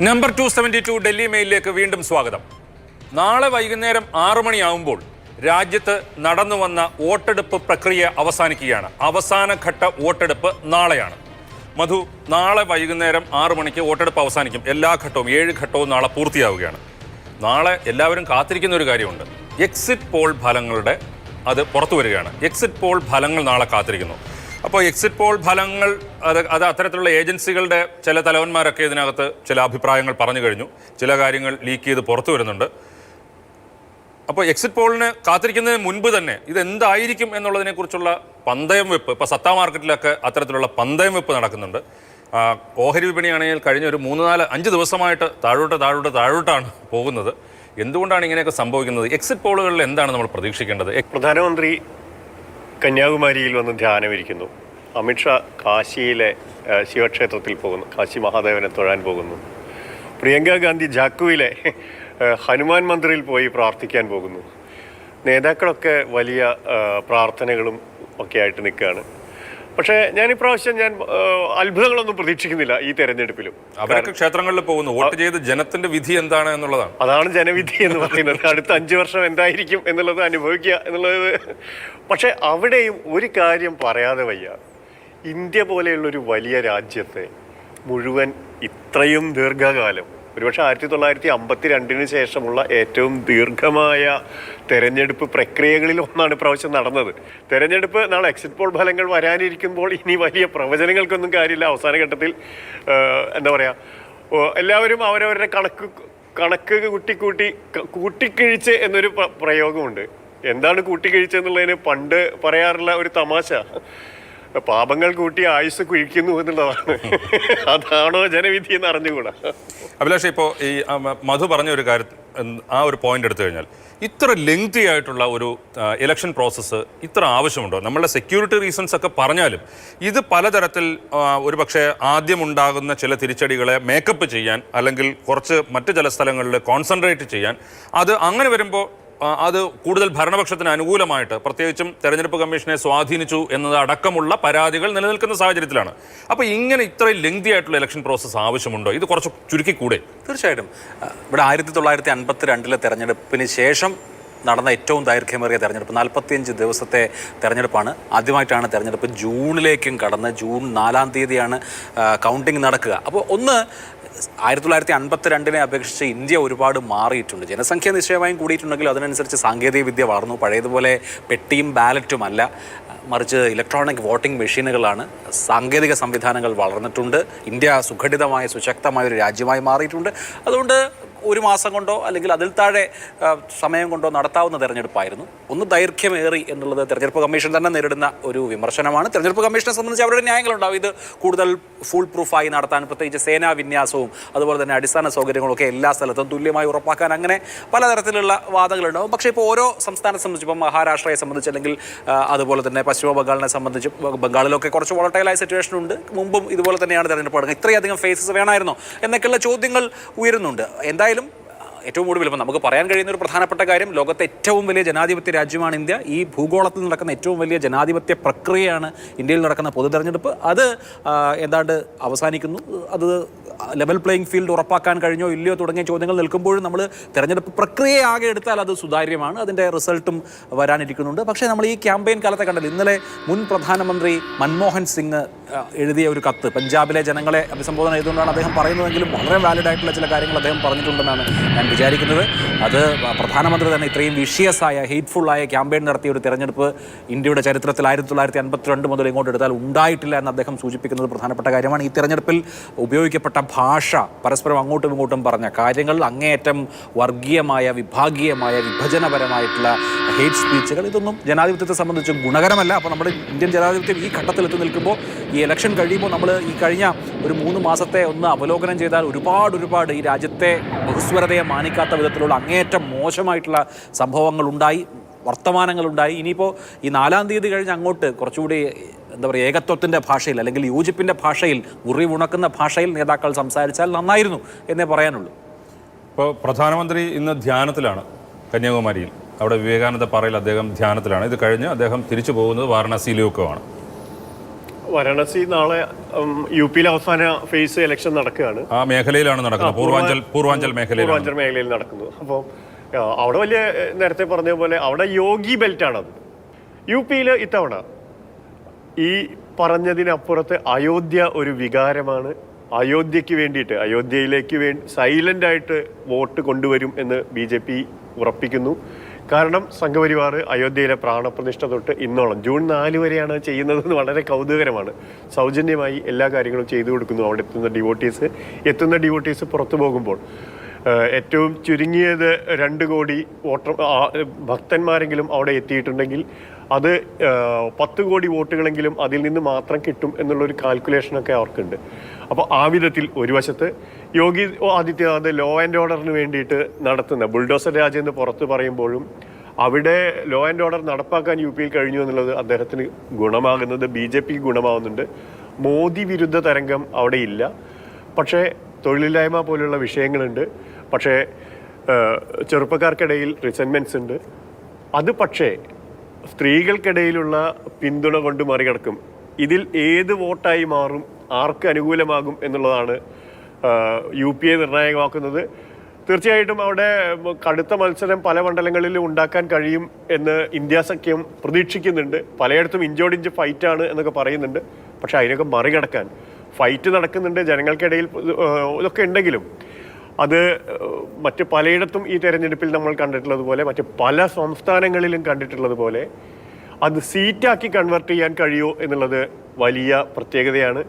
Number 272 Delhi മെയിലിലേക്ക് വീണ്ടും സ്വാഗതം. നാളെ വൈകുന്നേരം 6 മണിയാവുമ്പോൾ രാജ്യത്ത് നടന്നു വന്ന വോട്ടെടുപ്പ് പ്രക്രിയ അവസാനിക്കുകയാണ്. അവസാനഘട്ട വോട്ടെടുപ്പ് നാളെയാണ്. മധു, നാളെ വൈകുന്നേരം 6 മണിക്ക് വോട്ടെടുപ്പ് അവസാനിക്കും. എല്ലാ ഘട്ടവും 7 ഘട്ടവും നാളെ പൂർത്തിയാവുകയാണ്. നാളെ എല്ലാവരും കാത്തിരിക്കുന്ന ഒരു കാര്യമുണ്ട്. എക്സിറ്റ് പോൾ ഫലങ്ങളുടെ അത് പുറത്തു വരികയാണ്. എക്സിറ്റ് പോൾ ഫലങ്ങൾ നാളെ കാത്തിരിക്കുന്നു. അപ്പോൾ എക്സിറ്റ് പോൾ ഫലങ്ങൾ അത് അത്തരത്തിലുള്ള ഏജൻസികളുടെ ചില തലവന്മാരൊക്കെ ഇതിനകത്ത് ചില അഭിപ്രായങ്ങൾ പറഞ്ഞു കഴിഞ്ഞു. ചില കാര്യങ്ങൾ ലീക്ക് ചെയ്ത് പുറത്തു വരുന്നുണ്ട്. അപ്പോൾ എക്സിറ്റ് പോളിന് കാത്തിരിക്കുന്നതിന് മുൻപ് തന്നെ ഇതെന്തായിരിക്കും എന്നുള്ളതിനെക്കുറിച്ചുള്ള പന്തയം വെപ്പ് ഇപ്പോൾ സത്താ മാർക്കറ്റിലൊക്കെ അത്തരത്തിലുള്ള പന്തയം വെപ്പ് നടക്കുന്നുണ്ട്. ഓഹരി വിപണിയാണെങ്കിൽ കഴിഞ്ഞ ഒരു 3-4-5 ദിവസമായിട്ട് താഴോട്ടാണ് പോകുന്നത്. എന്തുകൊണ്ടാണ് ഇങ്ങനെയൊക്കെ സംഭവിക്കുന്നത്? എക്സിറ്റ് പോളുകളിൽ എന്താണ് നമ്മൾ പ്രതീക്ഷിക്കേണ്ടത്? പ്രധാനമന്ത്രി കന്യാകുമാരിയിൽ വന്ന് ധ്യാനമിരിക്കുന്നു. അമിത്ഷാ കാശിയിലെ ശിവക്ഷേത്രത്തിൽ പോകുന്നു, കാശി മഹാദേവനെ തൊഴാൻ പോകുന്നു. പ്രിയങ്ക ഗാന്ധി ജാക്കുവിലെ ഹനുമാൻ മന്ദിറിൽ പോയി പ്രാർത്ഥിക്കാൻ പോകുന്നു. നേതാക്കളൊക്കെ വലിയ പ്രാർത്ഥനകളും ഒക്കെ ആയിട്ട് നിൽക്കുകയാണ്. പക്ഷേ ഇപ്രാവശ്യം അത്ഭുതങ്ങളൊന്നും പ്രതീക്ഷിക്കുന്നില്ല ഈ തെരഞ്ഞെടുപ്പിലും. അവരൊക്കെ ക്ഷേത്രങ്ങളിൽ പോകുന്നു, വോട്ട് ചെയ്ത് ജനത്തിന്റെ വിധി എന്താണ് എന്നുള്ളതാണ്. അതാണ് ജനവിധി എന്ന് പറയുന്നത്. അടുത്ത 5 വർഷം എന്തായിരിക്കും എന്നുള്ളത് അനുഭവിക്കുക എന്നുള്ളത്. പക്ഷെ അവിടെയും ഒരു കാര്യം പറയാതെ വയ്യ. ഇന്ത്യ പോലെയുള്ളൊരു വലിയ രാജ്യത്തെ മുഴുവൻ ഇത്രയും ദീർഘകാലം, ഒരുപക്ഷെ 1952 ശേഷമുള്ള ഏറ്റവും ദീർഘമായ തെരഞ്ഞെടുപ്പ് പ്രക്രിയകളിൽ ഒന്നാണ് ഇപ്രാവശ്യം നടന്നത്. തെരഞ്ഞെടുപ്പ് നാളെ എക്സിറ്റ് പോൾ ഫലങ്ങൾ വരാനിരിക്കുമ്പോൾ ഇനി വലിയ പ്രവചനങ്ങൾക്കൊന്നും കാര്യമില്ല. അവസാന ഘട്ടത്തിൽ എന്താ പറയുക, എല്ലാവരും അവരവരുടെ കണക്ക് കൂട്ടിക്കിഴിച്ച് എന്നൊരു പ്രയോഗമുണ്ട്. എന്താണ് കൂട്ടിക്കിഴിച്ചെന്നുള്ളതിന് പണ്ട് പറയാറുള്ള ഒരു തമാശ, പാപങ്ങൾ കൂട്ടി ആയുസ് കുഴിക്കുന്നു എന്നുള്ളതാണ്. അതാണോ ജനവിധി എന്ന് അറിഞ്ഞുകൂടാ. അഭിലാഷ്, ഇപ്പോൾ ഈ മധു പറഞ്ഞ ഒരു കാര്യം, ആ ഒരു പോയിന്റ് എടുത്തു കഴിഞ്ഞാൽ ഇത്ര ലെങ്തി ആയിട്ടുള്ള ഒരു ഇലക്ഷൻ പ്രോസസ്സ് ഇത്ര ആവശ്യമുണ്ടോ? നമ്മളുടെ സെക്യൂരിറ്റി റീസൺസ് ഒക്കെ പറഞ്ഞാലും ഇത് പലതരത്തിൽ ഒരു പക്ഷേ ആദ്യം ഉണ്ടാകുന്ന ചില തിരിച്ചടികളെ മേക്കപ്പ് ചെയ്യാൻ, അല്ലെങ്കിൽ കുറച്ച് മറ്റ് ചില സ്ഥലങ്ങളിൽ കോൺസെൻട്രേറ്റ് ചെയ്യാൻ, അത് അങ്ങനെ വരുമ്പോൾ അത് കൂടുതൽ ഭരണപക്ഷത്തിന് അനുകൂലമായിട്ട്, പ്രത്യേകിച്ചും തെരഞ്ഞെടുപ്പ് കമ്മീഷനെ സ്വാധീനിച്ചു എന്നത് അടക്കമുള്ള പരാതികൾ നിലനിൽക്കുന്ന സാഹചര്യത്തിലാണ്. അപ്പോൾ ഇങ്ങനെ ഇത്രയും ലെങ്തി ആയിട്ടുള്ള ഇലക്ഷൻ പ്രോസസ്സ് ആവശ്യമുണ്ടോ? ഇത് കുറച്ച് ചുരുക്കിക്കൂടെ? തീർച്ചയായിട്ടും. ഇവിടെ 1952 തെരഞ്ഞെടുപ്പിന് ശേഷം നടന്ന ഏറ്റവും ദൈർഘ്യമേറിയ തെരഞ്ഞെടുപ്പ്, 45 ദിവസത്തെ തെരഞ്ഞെടുപ്പാണ്. ആദ്യമായിട്ടാണ് തെരഞ്ഞെടുപ്പ് ജൂണിലേക്കും കടന്ന് ജൂൺ 4-ാം തീയതിയാണ് കൗണ്ടിങ് നടക്കുക. അപ്പോൾ 1952 അപേക്ഷിച്ച് ഇന്ത്യ ഒരുപാട് മാറിയിട്ടുണ്ട്. ജനസംഖ്യ നിശ്ചയമായും കൂടിയിട്ടുണ്ടെങ്കിലും അതിനനുസരിച്ച് സാങ്കേതിക വിദ്യ വളർന്നു. പഴയതുപോലെ പെട്ടിയും ബാലറ്റും അല്ല, മറിച്ച് ഇലക്ട്രോണിക് വോട്ടിംഗ് മെഷീനുകളാണ്. സാങ്കേതിക സംവിധാനങ്ങൾ വളർന്നിട്ടുണ്ട്. ഇന്ത്യ സുഘടിതമായ സുശക്തമായ ഒരു രാജ്യമായി മാറിയിട്ടുണ്ട്. അതുകൊണ്ട് 1 മാസം കൊണ്ടോ അല്ലെങ്കിൽ അതിൽ താഴെ സമയം കൊണ്ടോ നടത്താവുന്ന തെരഞ്ഞെടുപ്പായിരുന്നു. ദൈർഘ്യമേറി എന്നുള്ളത് തെരഞ്ഞെടുപ്പ് കമ്മീഷൻ തന്നെ നേരിടുന്ന ഒരു വിമർശനമാണ്. തെരഞ്ഞെടുപ്പ് കമ്മീഷനെ സംബന്ധിച്ച് അവരുടെ ന്യായങ്ങളുണ്ടാവും. ഇത് കൂടുതൽ ഫുൾ പ്രൂഫായി നടത്താൻ, പ്രത്യേകിച്ച് സേനാ വിന്യാസവും അതുപോലെ തന്നെ അടിസ്ഥാന സൗകര്യങ്ങളൊക്കെ എല്ലാ സ്ഥലത്തും തുല്യമായി ഉറപ്പാക്കാൻ, അങ്ങനെ പലതരത്തിലുള്ള വാദങ്ങളുണ്ടാവും. പക്ഷേ ഇപ്പോൾ ഓരോ സംസ്ഥാനത്തെ സംബന്ധിച്ച്, ഇപ്പോൾ മഹാരാഷ്ട്രയെ സംബന്ധിച്ച് അല്ലെങ്കിൽ അതുപോലെ തന്നെ പശ്ചിമ ബംഗാളിനെ സംബന്ധിച്ച്, ബംഗാളിലൊക്കെ കുറച്ച് വോളട്ടൈലായ സിറ്റുവേഷൻ ഉണ്ട്. മുമ്പും ഇതുപോലെ തന്നെയാണ് തെരഞ്ഞെടുപ്പ് നടക്കുന്നത്. ഇത്രയധികം ഫേസസ് വേണമായിരുന്നോ എന്നൊക്കെയുള്ള ചോദ്യങ്ങൾ ഉയരുന്നുണ്ട്. എന്തായാലും ഏറ്റവും കൂടുതൽ ഇപ്പം നമുക്ക് പറയാൻ കഴിയുന്ന ഒരു പ്രധാനപ്പെട്ട കാര്യം, ലോകത്തെ ഏറ്റവും വലിയ ജനാധിപത്യ രാജ്യമാണ് ഇന്ത്യ. ഈ ഭൂഗോളത്തിൽ നടക്കുന്ന ഏറ്റവും വലിയ ജനാധിപത്യ പ്രക്രിയയാണ് ഇന്ത്യയിൽ നടക്കുന്ന പൊതു തെരഞ്ഞെടുപ്പ്. അത് ഏതാണ്ട് അവസാനിക്കുന്നു. അത് ലെവൽ പ്ലേയിങ് ഫീൽഡ് ഉറപ്പാക്കാൻ കഴിഞ്ഞോ ഇല്ലയോ തുടങ്ങിയ ചോദ്യങ്ങൾ നിൽക്കുമ്പോഴും നമ്മൾ തെരഞ്ഞെടുപ്പ് പ്രക്രിയയെ ആകെ എടുത്താൽ അത് സുതാര്യമാണ്. അതിൻ്റെ റിസൾട്ടും വരാനിരിക്കുന്നുണ്ട്. പക്ഷേ നമ്മൾ ഈ ക്യാമ്പയിൻ കാലത്തെ കണ്ടല്ലോ, ഇന്നലെ മുൻ പ്രധാനമന്ത്രി മൻമോഹൻ സിംഗ് എഴുതിയ ഒരു കത്ത് പഞ്ചാബിലെ ജനങ്ങളെ അഭിസംബോധന ചെയ്തുകൊണ്ടാണ് അദ്ദേഹം പറയുന്നതെങ്കിലും വളരെ വാലിഡ് ആയിട്ടുള്ള ചില കാര്യങ്ങൾ അദ്ദേഹം പറഞ്ഞിട്ടുണ്ടെന്നാണ് ഞാൻ വിചാരിക്കുന്നത്. അത് പ്രധാനമന്ത്രി തന്നെ ഇത്രയും വിഷ്യസായ ഹെയ്റ്റ്ഫുള്ളായ ക്യാമ്പയിൻ നടത്തിയ ഒരു തെരഞ്ഞെടുപ്പ് ഇന്ത്യയുടെ ചരിത്രത്തിൽ 1952 മുതൽ ഇങ്ങോട്ട് എടുത്താൽ ഉണ്ടായിട്ടില്ല എന്ന് അദ്ദേഹം സൂചിപ്പിക്കുന്നത് പ്രധാനപ്പെട്ട കാര്യമാണ്. ഈ തെരഞ്ഞെടുപ്പിൽ ഉപയോഗിക്കപ്പെട്ട ഭാഷ, പരസ്പരം അങ്ങോട്ടും ഇങ്ങോട്ടും പറഞ്ഞ കാര്യങ്ങൾ, അങ്ങേയറ്റം വർഗീയമായ, വിഭാഗീയമായ, വിഭജനപരമായിട്ടുള്ള ഹെയ്റ്റ് സ്പീച്ചുകൾ, ഇതൊന്നും ജനാധിപത്യത്തെ സംബന്ധിച്ച് ഗുണകരമല്ല. അപ്പോൾ നമ്മുടെ ഇന്ത്യൻ ജനാധിപത്യം ഈ ഘട്ടത്തിലെത്തി നിൽക്കുമ്പോൾ, ഈ ഇലക്ഷൻ കഴിയുമ്പോൾ നമ്മൾ ഈ കഴിഞ്ഞ ഒരു 3 മാസത്തെ ഒന്ന് അവലോകനം ചെയ്താൽ ഒരുപാട് ഈ രാജ്യത്തെ ബഹുസ്വരതയെ മാനിക്കാത്ത വിധത്തിലുള്ള അങ്ങേയറ്റം മോശമായിട്ടുള്ള സംഭവങ്ങളുണ്ടായി, വർത്തമാനങ്ങളുണ്ടായി. ഇനിയിപ്പോൾ ഈ 4-ാം തീയതി കഴിഞ്ഞ് അങ്ങോട്ട് കുറച്ചുകൂടി എന്താ പറയുക, ഏകത്വത്തിൻ്റെ ഭാഷയിൽ അല്ലെങ്കിൽ യോജിപ്പിൻ്റെ ഭാഷയിൽ, മുറിവുണക്കുന്ന ഭാഷയിൽ നേതാക്കൾ സംസാരിച്ചാൽ നന്നായിരുന്നു എന്നേ പറയാനുള്ളൂ. ഇപ്പോൾ പ്രധാനമന്ത്രി ഇന്ന് ധ്യാനത്തിലാണ് കന്യാകുമാരിയിൽ. അവിടെ വിവേകാനന്ദ പാറയിൽ അദ്ദേഹം ധ്യാനത്തിലാണ്. ഇത് കഴിഞ്ഞ് അദ്ദേഹം തിരിച്ചു പോകുന്നത് വാരണാസിയിലേക്കുമാണ്. വാരണാസി നാളെ UP-യിലെ അവസാന ഫേസ് ഇലക്ഷൻ നടക്കുകയാണ്. ആ മേഖലയിലാണ് നടക്കുന്നത്, പൂർവാഞ്ചൽ മേഖലയിൽ നടക്കുന്നു. അപ്പോൾ അവിടെ വലിയ നേരത്തെ പറഞ്ഞ പോലെ അവിടെ യോഗി ബെൽറ്റാണത്. UP-യിൽ ഇത്തവണ ഈ പറഞ്ഞതിനപ്പുറത്ത് അയോധ്യ ഒരു വികാരമാണ്. അയോധ്യയ്ക്ക് വേണ്ടിയിട്ട്, അയോധ്യയിലേക്ക് സൈലന്റ് ആയിട്ട് വോട്ട് കൊണ്ടുവരും എന്ന് BJP ഉറപ്പിക്കുന്നു. കാരണം സംഘപരിവാർ അയോധ്യയിലെ പ്രാണപ്രതിഷ്ഠ തൊട്ട് ഇന്നോളം ജൂൺ 4 വരെയാണ് ചെയ്യുന്നതെന്ന് വളരെ കൗതുകരമാണ്. സൗജന്യമായി എല്ലാ കാര്യങ്ങളും ചെയ്തു കൊടുക്കുന്നു. അവിടെ എത്തുന്ന ഡിവോട്ടീസ് പുറത്തു പോകുമ്പോൾ ഏറ്റവും ചുരുങ്ങിയത് 2 കോടി ഭക്തന്മാരെങ്കിലും അവിടെ എത്തിയിട്ടുണ്ടെങ്കിൽ അത് 10 കോടി വോട്ടുകളെങ്കിലും അതിൽ നിന്ന് മാത്രം കിട്ടും എന്നുള്ളൊരു കാൽക്കുലേഷനൊക്കെ അവർക്കുണ്ട്. അപ്പോൾ ആ വിധത്തിൽ ഒരു വശത്ത് യോഗി ആദിത്യനാഥ് ലോ ആൻഡ് ഓർഡറിന് വേണ്ടിയിട്ട് നടത്തുന്ന ബുൾഡോസർ രാജ് എന്ന് പുറത്ത് പറയുമ്പോഴും അവിടെ ലോ ആൻഡ് ഓർഡർ നടപ്പാക്കാൻ UP-യിൽ കഴിഞ്ഞു എന്നുള്ളത് അദ്ദേഹത്തിന് ഗുണമാകുന്നത് BJP-ക്ക് ഗുണമാകുന്നുണ്ട്. മോദി വിരുദ്ധ തരംഗം അവിടെ ഇല്ല. പക്ഷേ തൊഴിലില്ലായ്മ പോലുള്ള വിഷയങ്ങളുണ്ട്. പക്ഷേ ചെറുപ്പക്കാർക്കിടയിൽ റിസെൻമെൻറ്റ്സ് ഉണ്ട്. അത് പക്ഷേ സ്ത്രീകൾക്കിടയിലുള്ള പിന്തുണ കൊണ്ട് മറികടക്കും. ഇതിൽ ഏത് വോട്ടായി മാറും, ആർക്ക് അനുകൂലമാകും എന്നുള്ളതാണ് UP-യെ നിർണായകമാക്കുന്നത്. തീർച്ചയായിട്ടും അവിടെ കടുത്ത മത്സരം പല മണ്ഡലങ്ങളിലും ഉണ്ടാക്കാൻ കഴിയും എന്ന് ഇന്ത്യ സഖ്യം പ്രതീക്ഷിക്കുന്നുണ്ട്. പലയിടത്തും ഇഞ്ചോടിഞ്ച് ഫൈറ്റാണ് എന്നൊക്കെ പറയുന്നുണ്ട്. പക്ഷെ അതിനൊക്കെ മറികടക്കാൻ ഫൈറ്റ് നടക്കുന്നുണ്ട് ജനങ്ങൾക്കിടയിൽ ഇതൊക്കെ ഉണ്ടെങ്കിലും അത് മറ്റ് പലയിടത്തും ഈ തെരഞ്ഞെടുപ്പിൽ നമ്മൾ കണ്ടിട്ടുള്ളത് പോലെ, മറ്റ് പല സംസ്ഥാനങ്ങളിലും കണ്ടിട്ടുള്ളത് പോലെ അത് സീറ്റാക്കി കൺവെർട്ട് ചെയ്യാൻ കഴിയുമോ എന്നുള്ളത് വലിയ പ്രത്യേകതയാണ്.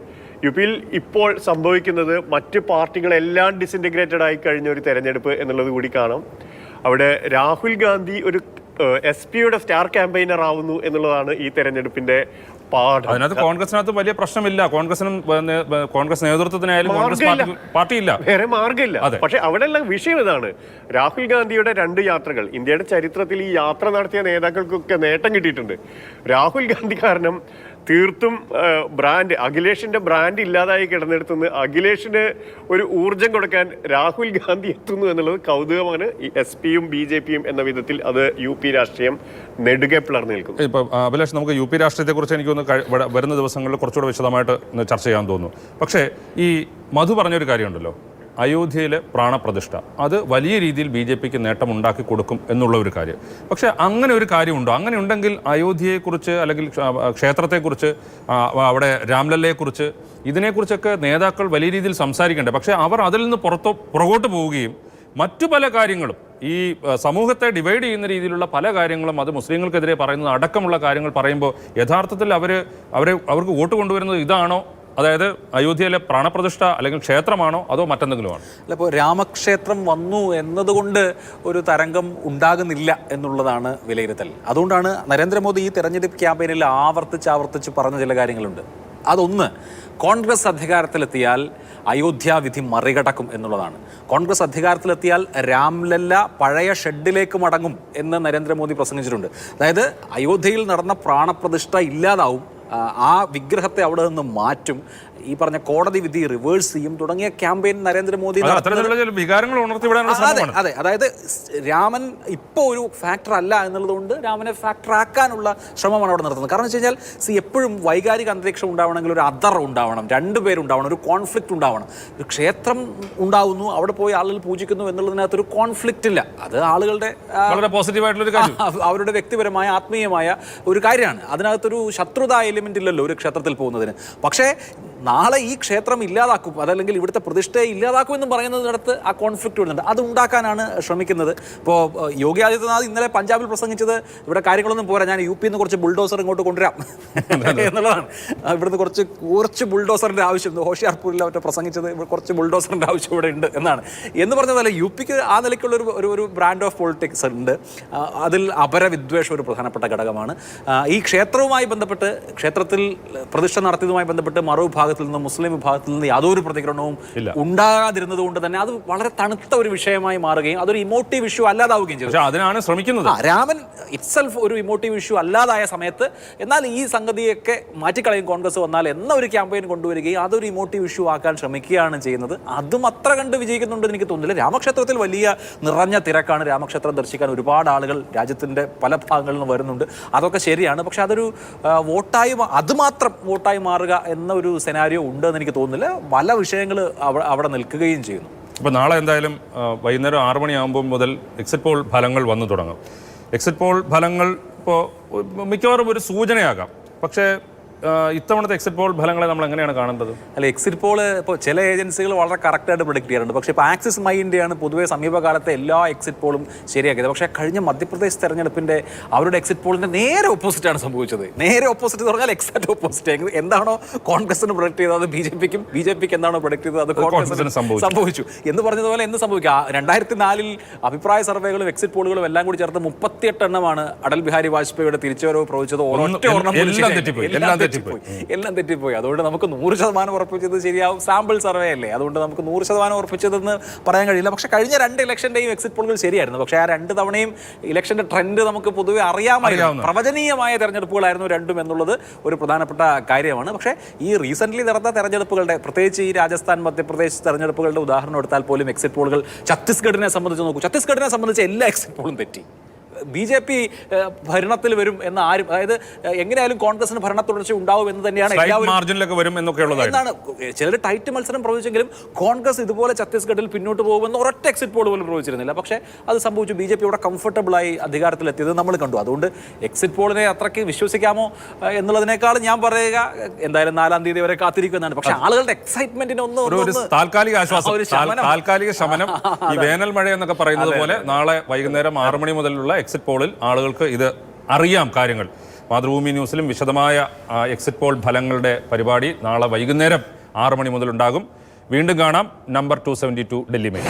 UP-യിൽ ഇപ്പോൾ സംഭവിക്കുന്നത് മറ്റ് പാർട്ടികളെല്ലാം ഡിസിൻറ്റഗ്രേറ്റഡ് ആയി കഴിഞ്ഞ ഒരു തെരഞ്ഞെടുപ്പ് എന്നുള്ളത് കൂടി കാണാം. അവിടെ രാഹുൽ ഗാന്ധി ഒരു SP-യുടെ സ്റ്റാർ ക്യാമ്പയിനർ ആവുന്നു എന്നുള്ളതാണ് ഈ തെരഞ്ഞെടുപ്പിന്റെ പാഠം. അതിനകത്ത് കോൺഗ്രസിനകത്ത് വലിയ പ്രശ്നമില്ല. കോൺഗ്രസ് നേതൃത്വത്തിനായാലും കോൺഗ്രസ് പാർട്ടിയില്ല, വേറെ മാർഗമില്ല. പക്ഷെ അവിടെയുള്ള വിഷയം ഇതാണ്, രാഹുൽ ഗാന്ധിയുടെ 2 യാത്രകൾ ഇന്ത്യയുടെ ചരിത്രത്തിൽ ഈ യാത്ര നടത്തിയ നേതാക്കൾക്കൊക്കെ നേട്ടം കിട്ടിയിട്ടുണ്ട്. രാഹുൽ ഗാന്ധി കാരണം തീർത്തും അഖിലേഷിന്റെ ബ്രാൻഡ് ഇല്ലാതായി കിടന്നെടുത്തുനിന്ന് അഖിലേഷിന് ഒരു ഊർജം കൊടുക്കാൻ രാഹുൽ ഗാന്ധി എത്തുന്നു എന്നുള്ളത് കൗതുകമാണ്. ഈ SP-യും BJP-യും എന്ന വിധത്തിൽ അത് UP രാഷ്ട്രീയം നെടുകെ പിളർന്നു നിൽക്കുന്നു. ഇപ്പൊ അഭിലാഷ്, നമുക്ക് UP രാഷ്ട്രീയത്തെ കുറിച്ച് എനിക്ക് വരുന്ന ദിവസങ്ങളിൽ കുറച്ചുകൂടെ വിശദമായിട്ട് ചർച്ച ചെയ്യാൻ തോന്നുന്നു. പക്ഷേ ഈ മധു പറഞ്ഞൊരു കാര്യമുണ്ടല്ലോ, അയോധ്യയിലെ പ്രാണപ്രതിഷ്ഠ അത് വലിയ രീതിയിൽ BJP-ക്ക് നേട്ടമുണ്ടാക്കി കൊടുക്കും എന്നുള്ള ഒരു കാര്യം. പക്ഷേ അങ്ങനെ ഒരു കാര്യമുണ്ടോ? അങ്ങനെ ഉണ്ടെങ്കിൽ അയോധ്യയെക്കുറിച്ച് അല്ലെങ്കിൽ ക്ഷേത്രത്തെക്കുറിച്ച്, അവിടെ രാംലല്ലയെക്കുറിച്ച്, ഇതിനെക്കുറിച്ചൊക്കെ നേതാക്കൾ വലിയ രീതിയിൽ സംസാരിക്കേണ്ടത്. പക്ഷേ അവർ അതിൽ നിന്ന് പുറകോട്ട് പോവുകയും മറ്റു പല കാര്യങ്ങളും, ഈ സമൂഹത്തെ ഡിവൈഡ് ചെയ്യുന്ന രീതിയിലുള്ള പല കാര്യങ്ങളും, അത് മുസ്ലിങ്ങൾക്കെതിരെ പറയുന്നത് അടക്കമുള്ള കാര്യങ്ങൾ പറയുമ്പോൾ യഥാർത്ഥത്തിൽ അവർക്ക് വോട്ട് കൊണ്ടുവരുന്നത് ഇതാണോ? അതായത് അയോധ്യയിലെ പ്രാണപ്രതിഷ്ഠ അല്ലെങ്കിൽ ക്ഷേത്രമാണോ അതോ മറ്റെന്തെങ്കിലും ആണോ? അല്ല, ഇപ്പോൾ രാമക്ഷേത്രം വന്നു എന്നതുകൊണ്ട് ഒരു തരംഗം ഉണ്ടാകുന്നില്ല എന്നുള്ളതാണ് വിലയിരുത്തൽ. അതുകൊണ്ടാണ് നരേന്ദ്രമോദി ഈ തെരഞ്ഞെടുപ്പ് ക്യാമ്പയിനിൽ ആവർത്തിച്ച് പറഞ്ഞ ചില കാര്യങ്ങളുണ്ട്. അതൊന്ന്, കോൺഗ്രസ് അധികാരത്തിലെത്തിയാൽ അയോധ്യ വിധി മറികടക്കും എന്നുള്ളതാണ്. കോൺഗ്രസ് അധികാരത്തിലെത്തിയാൽ രാംലല്ല പഴയ ഷെഡിലേക്ക് മടങ്ങും എന്ന് നരേന്ദ്രമോദി പ്രസംഗിച്ചിട്ടുണ്ട്. അതായത് അയോധ്യയിൽ നടന്ന പ്രാണപ്രതിഷ്ഠ ഇല്ലാതാവും, ആ വിഗ്രഹത്തെ അവിടെ നിന്ന് മാറ്റും, ഈ പറഞ്ഞ കോടതി വിധി റിവേഴ്സ് ചെയ്യും തുടങ്ങിയ ക്യാമ്പയിൻ നരേന്ദ്രമോദി അതെ. അതായത് രാമൻ ഇപ്പോൾ ഒരു ഫാക്ടർ അല്ല എന്നുള്ളതുകൊണ്ട് രാമനെ ഫാക്ടർ ആക്കാനുള്ള ശ്രമമാണ് അവിടെ നടത്തുന്നത്. കാരണം വെച്ച് കഴിഞ്ഞാൽ എപ്പോഴും വൈകാരിക അന്തരീക്ഷം ഉണ്ടാവണമെങ്കിൽ ഒരു അതർ ഉണ്ടാവണം, 2 പേരുണ്ടാവണം, ഒരു കോൺഫ്ലിക്റ്റ് ഉണ്ടാവണം. ഒരു ക്ഷേത്രം ഉണ്ടാവുന്നു, അവിടെ പോയി ആളുകൾ പൂജിക്കുന്നു എന്നുള്ളതിനകത്തൊരു കോൺഫ്ലിക്റ്റ് ഇല്ല. അത് ആളുകളുടെ അവരുടെ വ്യക്തിപരമായ ആത്മീയമായ ഒരു കാര്യമാണ്. അതിനകത്തൊരു ശത്രുതാ എലിമെന്റ് ഇല്ലല്ലോ ഒരു ക്ഷേത്രത്തിൽ പോകുന്നതിന്. പക്ഷേ നാളെ ഈ ക്ഷേത്രം ഇല്ലാതാക്കും, അതല്ലെങ്കിൽ ഇവിടുത്തെ പ്രതിഷ്ഠയെ ഇല്ലാതാക്കും എന്ന് പറയുന്നതിനടുത്ത് ആ കോൺഫ്ലിക്റ്റ് വരുന്നുണ്ട്. അത് ഉണ്ടാക്കാനാണ് ശ്രമിക്കുന്നത്. ഇപ്പോൾ യോഗി ആദിത്യനാഥ് ഇന്നലെ പഞ്ചാബിൽ പ്രസംഗിച്ചത് ഇവിടെ കാര്യങ്ങളൊന്നും പോരാ, ഞാൻ UP-ന്ന് കുറച്ച് ബുൾഡോസർ ഇങ്ങോട്ട് കൊണ്ടുവരാം എന്നുള്ളതാണ്. ഇവിടുന്ന് കുറച്ച് ബുൾഡോസറിൻ്റെ ആവശ്യം, ഹോഷിയാർപൂരിൽ അവർ പ്രസംഗിച്ചത് കുറച്ച് ബുൾഡോസറിൻ്റെ ആവശ്യം ഇവിടെ ഉണ്ട് എന്ന് പറഞ്ഞ പോലെ UP-ക്ക് ആ നിലയ്ക്കുള്ള ഒരു ബ്രാൻഡ് ഓഫ് പൊളിറ്റിക്സ് ഉണ്ട്. അതിൽ അപരവിദ്വേഷം ഒരു പ്രധാനപ്പെട്ട ഘടകമാണ്. ഈ ക്ഷേത്രവുമായി ബന്ധപ്പെട്ട്, ക്ഷേത്രത്തിൽ പ്രതിഷ്ഠ നടത്തിയതുമായി ബന്ധപ്പെട്ട് മറുഭാഗം വിഭാഗത്തിൽ നിന്ന് മുസ്ലിം വിഭാഗത്തിൽ നിന്ന് യാതൊരു പ്രതികരണവും ഉണ്ടാകാതിരുന്നത് കൊണ്ട് തന്നെ അത് വളരെ തണുത്ത ഒരു വിഷയമായി മാറുകയും അതൊരു ഇമോട്ടീവ് ഇഷ്യൂ അല്ലാതാവുകയും ചെയ്തു. അതിനാണ് ശ്രമിക്കുന്നത്. രാമൻ ഇറ്റ്സെൽഫ് ഒരു ഇമോട്ടീവ് ഇഷ്യൂ അല്ലാതായ സമയത്ത് എന്നാൽ ഈ സംഗതിയൊക്കെ മാറ്റിക്കളയും കോൺഗ്രസ് വന്നാൽ എന്ന ഒരു ക്യാമ്പയിൻ കൊണ്ടുവരികയും അതൊരു ഇമോട്ടീവ് ഇഷ്യൂ ആക്കാൻ ശ്രമിക്കുകയാണ് ചെയ്യുന്നത്. അതും അത്ര കണ്ട് വിജയിക്കുന്നുണ്ടെന്ന് എനിക്ക് തോന്നുന്നില്ല. രാമക്ഷേത്രത്തിൽ വലിയ നിറഞ്ഞ തിരക്കാണ്. രാമക്ഷേത്രം ദർശിക്കാൻ ഒരുപാട് ആളുകൾ രാജ്യത്തിൻ്റെ പല ഭാഗങ്ങളിൽ നിന്ന് വരുന്നുണ്ട്. അതൊക്കെ ശരിയാണ്. പക്ഷെ അതൊരു അത് മാത്രം വോട്ടായി മാറുക എന്ന ഒരു സെനാരിയോ ഉണ്ടെന്ന് എനിക്ക് തോന്നുന്നില്ല. പല വിഷയങ്ങൾ അവിടെ നിൽക്കുകയും ചെയ്യുന്നു. ഇപ്പോൾ നാളെ എന്തായാലും വൈകുന്നേരം 6 മണിയാകുമ്പോൾ മുതൽ എക്സിറ്റ് പോൾ ഫലങ്ങൾ വന്നു തുടങ്ങും. എക്സിറ്റ് പോൾ ഫലങ്ങൾ ഇപ്പോൾ മിക്കവാറും ഒരു സൂചനയാകാം. പക്ഷേ ഇത്തവണത്തെ എക്സിറ്റ് പോൾ ഫലങ്ങളെ നമ്മൾ എങ്ങനെയാണ് കാണേണ്ടത്? അല്ല, എക്സിറ്റ് പോൾ ഇപ്പോൾ ചില ഏജൻസികൾ വളരെ കറക്റ്റായിട്ട് പ്രൊഡിക്റ്റ് ചെയ്യാറുണ്ട്. പക്ഷേ ഇപ്പോൾ ആക്സിസ് മൈൻ്റെയാണ് പൊതുവെ സമീപകാലത്തെ എല്ലാ എക്സിറ്റ് പോളും ശരിയാക്കിയത്. പക്ഷേ കഴിഞ്ഞ മധ്യപ്രദേശ് തെരഞ്ഞെടുപ്പിൻ്റെ അവരുടെ എക്സിറ്റ് പോളിൻ്റെ നേരെ ഓപ്പോസിറ്റാണ് സംഭവിച്ചത്. നേരെ ഓപ്പോസിറ്റ് എന്ന് പറഞ്ഞാൽ എക്സാക്ട് ഓപ്പോസിറ്റ്. എന്താണോ കോൺഗ്രസിന് പ്രൊഡിക്റ്റ് ചെയ്തത് അത് ബി ജെ പിക്ക് എന്താണോ പ്രൊഡിക്റ്റ് ചെയ്തത് അത് കോൺഗ്രസിന് സംഭവിച്ചു എന്ന് പറഞ്ഞതുപോലെ എന്ത് സംഭവിക്കുക. 2004 അഭിപ്രായ സർവേകളും എക്സിറ്റ് പോളുകളും എല്ലാം കൂടി ചേർത്ത് 38 എണ്ണമാണ് അടൽ ബിഹാരി വാജ്പേയിയുടെ തിരിച്ചുവരവ് പ്രവചിച്ചത്. എല്ലാം തെറ്റിപ്പോയി. അതുകൊണ്ട് നമുക്ക് 100% ഉറപ്പിച്ചത് ശരിയാവും. സാമ്പിൾ സർവേ അല്ലേ, അതുകൊണ്ട് നമുക്ക് 100% ഉറപ്പിച്ചതെന്ന് പറയാൻ കഴിയില്ല. പക്ഷേ കഴിഞ്ഞ 2 ഇലക്ഷൻ്റെയും എക്സിറ്റ് പോളുകൾ ശരിയായിരുന്നു. പക്ഷേ ആ 2 തവണയും ഇലക്ഷൻ്റെ ട്രെൻഡ് നമുക്ക് പൊതുവെ അറിയാമായിരുന്നു. പ്രവചനീയമായ തെരഞ്ഞെടുപ്പുകളായിരുന്നു രണ്ടും എന്നുള്ളത് ഒരു പ്രധാനപ്പെട്ട കാര്യമാണ്. പക്ഷേ ഈ റീസെൻ്റ്ലി നടന്ന തെരഞ്ഞെടുപ്പുകളുടെ, പ്രത്യേകിച്ച് ഈ രാജസ്ഥാൻ മധ്യപ്രദേശ് തെരഞ്ഞെടുപ്പുകളുടെ ഉദാഹരണം എടുത്താൽ പോലും എക്സിറ്റ് പോളുകൾ ഛത്തീസ്ഗഡിനെ സംബന്ധിച്ച് നോക്കൂ. ഛത്തീസ്ഗഡിനെ സംബന്ധിച്ച് എല്ലാ എക്സിറ്റ് പോളും തെറ്റി. BJP ഭരണത്തിൽ വരും എന്ന് ആരും, അതായത് എങ്ങനെയായാലും കോൺഗ്രസിന് ഭരണ തുടർച്ച ഉണ്ടാവും എന്ന് തന്നെയാണ് എന്നാണ് ചിലർ ടൈറ്റ് മത്സരം പ്രവചിച്ചെങ്കിലും കോൺഗ്രസ് ഇതുപോലെ ഛത്തീസ്ഗഡിൽ പിന്നോട്ട് പോകുമെന്ന് ഒരൊറ്റ എക്സിറ്റ് പോൾ പോലും പ്രവചിച്ചിരുന്നില്ല. പക്ഷേ അത് സംഭവിച്ചു. BJP ഇവിടെ കംഫർട്ടബിളായി അധികാരത്തിലെത്തിയത് നമ്മൾ കണ്ടു. അതുകൊണ്ട് എക്സിറ്റ് പോളിനെ അത്രയ്ക്ക് വിശ്വസിക്കാമോ എന്നുള്ളതിനേക്കാൾ ഞാൻ പറയുക എന്തായാലും 4-ാം തീയതി വരെ കാത്തിരിക്കുന്നതാണ്. പക്ഷേ ആളുകളുടെ എക്സൈറ്റ്മെന്റിന് താൽക്കാലിക ആശ്വാസം, താൽക്കാലിക ശമനം. ഈ വേനൽ മഴ എന്നൊക്കെ പറയുന്നത് പോലെ നാളെ വൈകുന്നേരം 6 മണി മുതലുള്ള എക്സിറ്റ് പോളിൽ ആളുകൾക്ക് ഇത് അറിയാം കാര്യങ്ങൾ. മാതൃഭൂമി ന്യൂസിലും വിശദമായ എക്സിറ്റ് പോൾ ഫലങ്ങളുടെ പരിപാടി നാളെ വൈകുന്നേരം 6 മണി മുതൽ ഉണ്ടാകും. വീണ്ടും കാണാം. Number 272 Delhi mail.